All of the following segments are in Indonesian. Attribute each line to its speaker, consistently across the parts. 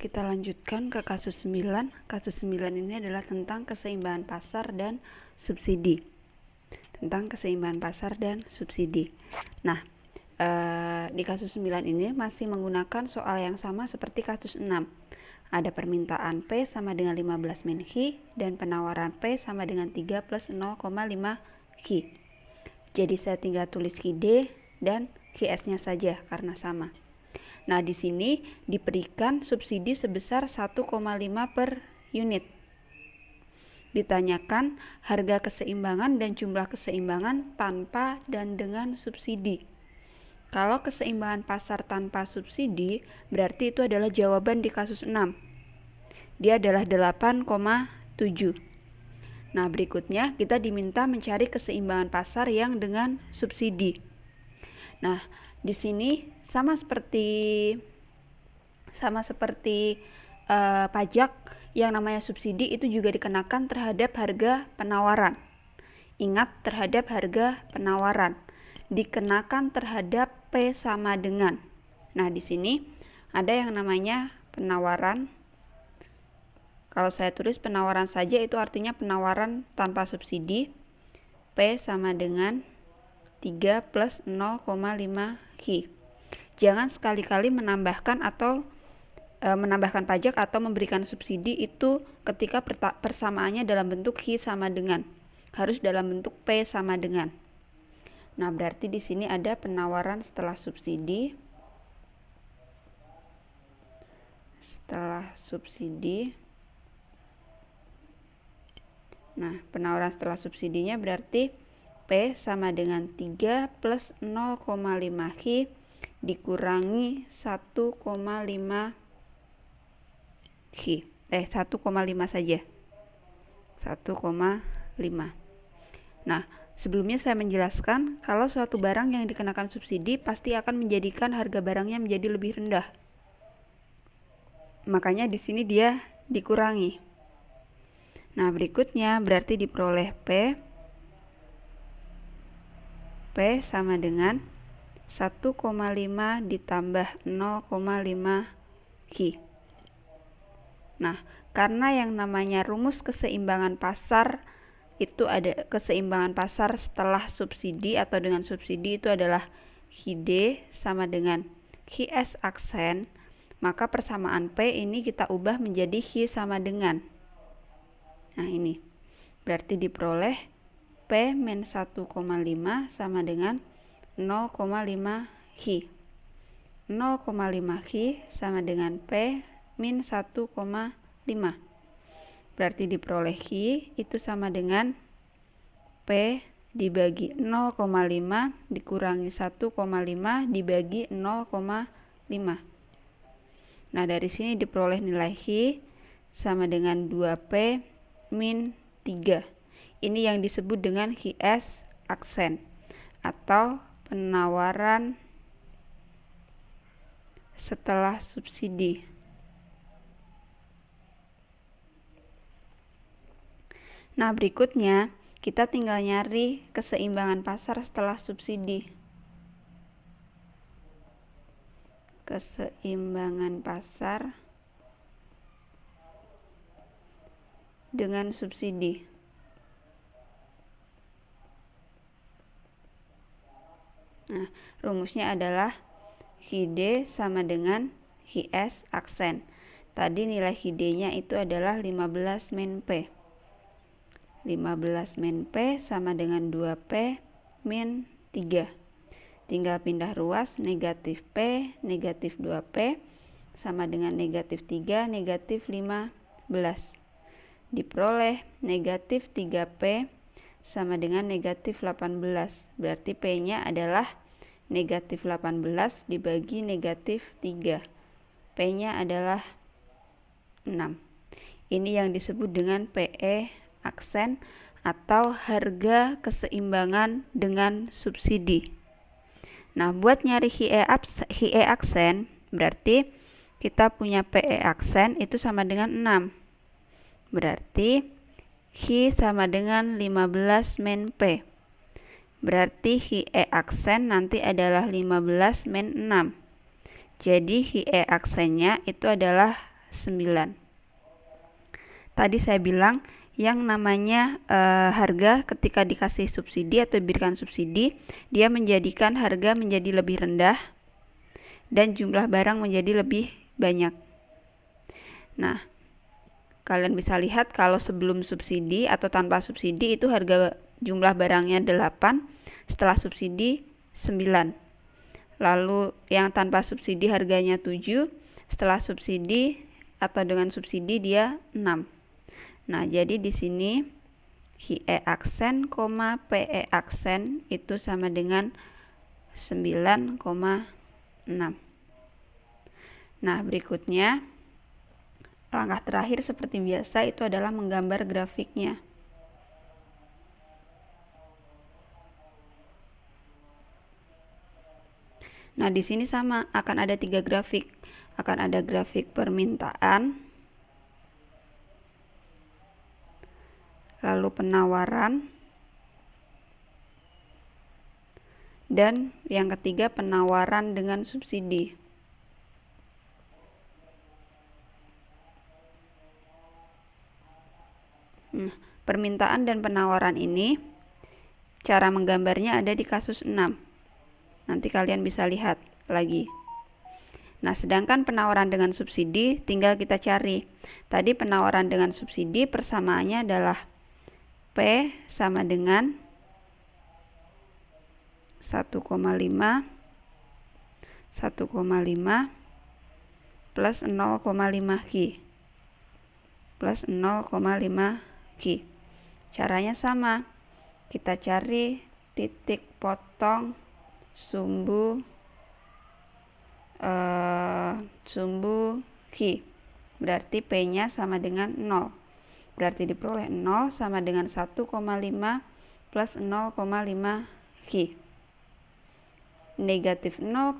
Speaker 1: Kita lanjutkan ke kasus 9. Kasus 9 ini adalah tentang keseimbangan pasar dan subsidi. Nah, di kasus 9 ini masih menggunakan soal yang sama seperti kasus 6. Ada permintaan P sama dengan 15 min Q dan penawaran P sama dengan 3 plus 0,5 Q. Jadi saya tinggal tulis QD dan QS-nya saja karena sama. Nah, di sini diberikan subsidi sebesar 1,5 per unit. Ditanyakan harga keseimbangan dan jumlah keseimbangan tanpa dan dengan subsidi. Kalau keseimbangan pasar tanpa subsidi, berarti itu adalah jawaban di kasus 6. Dia adalah 8,7. Nah, berikutnya kita diminta mencari keseimbangan pasar yang dengan subsidi. Nah, di sini sama seperti pajak, yang namanya subsidi itu juga dikenakan terhadap harga penawaran. Ingat, terhadap harga penawaran dikenakan terhadap P sama dengan. Nah, di sini ada yang namanya penawaran. Kalau saya tulis penawaran saja itu artinya penawaran tanpa subsidi. P sama dengan 3 plus 0,5 Q. Jangan sekali-kali menambahkan pajak atau memberikan subsidi itu ketika persamaannya dalam bentuk Q sama dengan. Harus dalam bentuk P sama dengan. Nah, berarti di sini ada penawaran setelah subsidi. Nah, penawaran setelah subsidinya berarti P sama dengan 3 plus 0,5 Q dikurangi 1,5 Q. 1,5 saja. 1,5. Nah, sebelumnya saya menjelaskan kalau suatu barang yang dikenakan subsidi pasti akan menjadikan harga barangnya menjadi lebih rendah. Makanya di sini dia dikurangi. Nah, berikutnya berarti diperoleh P sama dengan 1,5 ditambah 0,5 Q. Nah, karena yang namanya rumus keseimbangan pasar itu ada keseimbangan pasar setelah subsidi atau dengan subsidi itu adalah QD sama dengan QS aksen, maka persamaan P ini kita ubah menjadi Q sama dengan. Nah, ini berarti diperoleh P min 1,5 sama dengan 0,5 Q. 0,5 Q sama dengan P min 1,5. Berarti diperoleh Q itu sama dengan P dibagi 0,5 dikurangi 1,5 dibagi 0,5. Nah, dari sini diperoleh nilai Q sama dengan 2P min 3. Ini yang disebut dengan QS aksen atau penawaran setelah subsidi. Nah, berikutnya kita tinggal nyari keseimbangan pasar setelah subsidi. Keseimbangan pasar dengan subsidi. Nah, rumusnya adalah QD sama dengan QS aksen. Tadi nilai QD-nya itu adalah 15 min P. 15 min P sama dengan 2P min 3. Tinggal pindah ruas, negatif P, negatif 2P sama dengan negatif 3, negatif 15. Diperoleh negatif 3P sama dengan negatif 18. Berarti P-nya adalah negatif 18 dibagi negatif 3. P-nya adalah 6. Ini yang disebut dengan PE aksen atau harga keseimbangan dengan subsidi. Nah, buat nyari HIE aksen berarti kita punya PE aksen itu sama dengan 6. Berarti Q sama dengan 15 min P. Berarti HIE aksen nanti adalah 15 min 6. Jadi HIE aksennya itu adalah 9. Tadi saya bilang yang namanya harga ketika dikasih subsidi atau diberikan subsidi, dia menjadikan harga menjadi lebih rendah dan jumlah barang menjadi lebih banyak. Nah, kalian bisa lihat kalau sebelum subsidi atau tanpa subsidi itu harga jumlah barangnya 8, setelah subsidi 9. Lalu yang tanpa subsidi harganya 7, setelah subsidi atau dengan subsidi dia 6. Nah, jadi di sini HIE aksen, PE aksen itu sama dengan 9,6. Nah, berikutnya langkah terakhir seperti biasa itu adalah menggambar grafiknya. Nah, di sini sama, akan ada 3 grafik. Akan ada grafik permintaan, lalu penawaran, dan yang ketiga penawaran dengan subsidi. Permintaan dan penawaran ini cara menggambarnya ada di kasus 6. Nanti kalian bisa lihat lagi. Nah, sedangkan penawaran dengan subsidi tinggal kita cari. Tadi penawaran dengan subsidi persamaannya adalah P sama dengan 1,5 plus 0,5 Q plus 0,5 Q. Caranya sama. Kita cari titik potong sumbu Q. Berarti P-nya sama dengan 0. Berarti diperoleh 0 sama dengan 1,5 plus 0,5 Q. Negatif 0,5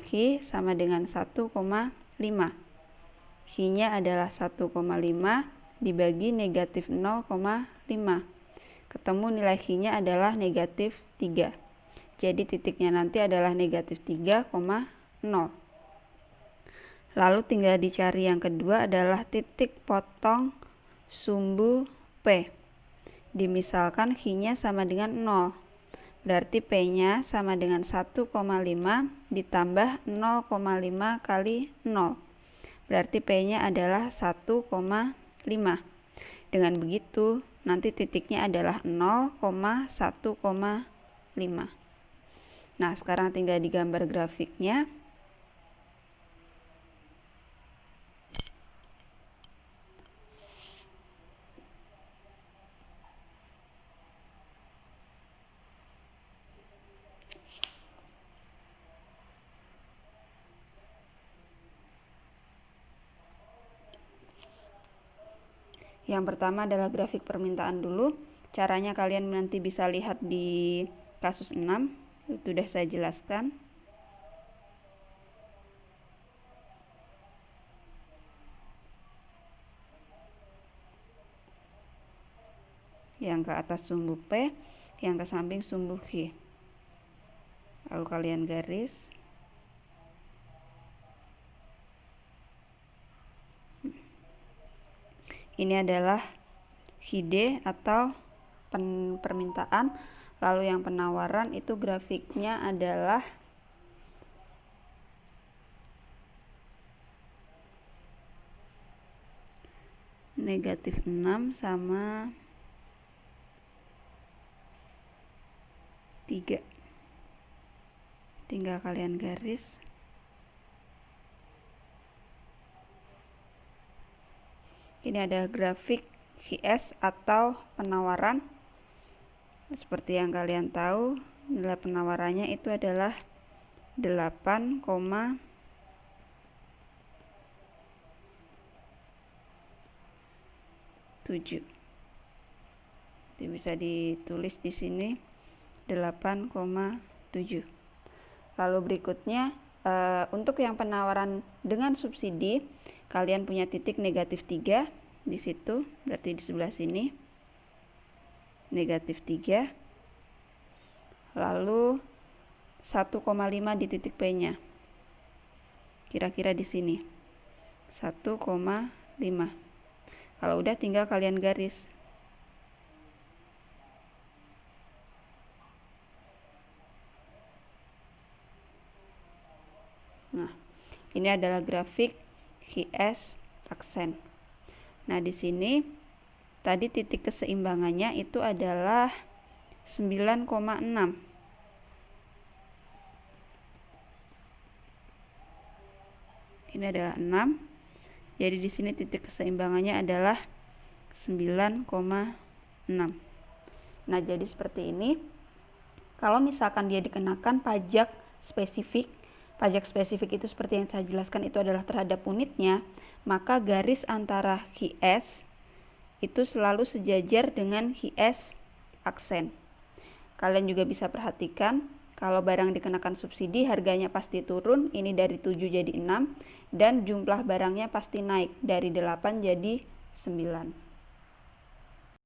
Speaker 1: Q sama dengan 1,5. Q-nya adalah 1,5 dibagi negatif 0,5. Ketemu nilai Q-nya adalah negatif 3. Jadi titiknya nanti adalah negatif 3,0. Lalu tinggal dicari yang kedua adalah titik potong sumbu P. Dimisalkan Q-nya sama dengan 0. Berarti P-nya sama dengan 1,5 ditambah 0,5 kali 0. Berarti P-nya adalah 1,5. Dengan begitu, nanti titiknya adalah 0,1,5. Nah, sekarang tinggal digambar grafiknya. Yang pertama adalah grafik permintaan dulu. Caranya kalian nanti bisa lihat di kasus 6. Itu sudah saya jelaskan. Yang ke atas sumbu P, yang ke samping sumbu Q. Lalu kalian garis. Ini adalah HID atau permintaan. Lalu yang penawaran itu grafiknya adalah negatif 6 sama 3. Tinggal kalian garis. Ini ada grafik HIS atau penawaran. Seperti yang kalian tahu, nilai penawarannya itu adalah 8,7. Itu bisa ditulis di sini 8,7. Lalu berikutnya untuk yang penawaran dengan subsidi, kalian punya titik negatif 3 di situ, berarti di sebelah sini negatif 3. Lalu 1,5 di titik P-nya. kira-kira di sini 1,5. Kalau udah tinggal kalian garis. Nah, ini adalah grafik QS aksen. Nah, di sini tadi titik keseimbangannya itu adalah 9,6. Ini adalah 6. Jadi di sini titik keseimbangannya adalah 9,6. Nah, jadi seperti ini. Kalau misalkan dia dikenakan pajak spesifik itu seperti yang saya jelaskan itu adalah terhadap unitnya, maka garis antara QS itu selalu sejajar dengan QS aksen. Kalian juga bisa perhatikan kalau barang dikenakan subsidi harganya pasti turun, ini dari 7 jadi 6, dan jumlah barangnya pasti naik dari 8 jadi 9.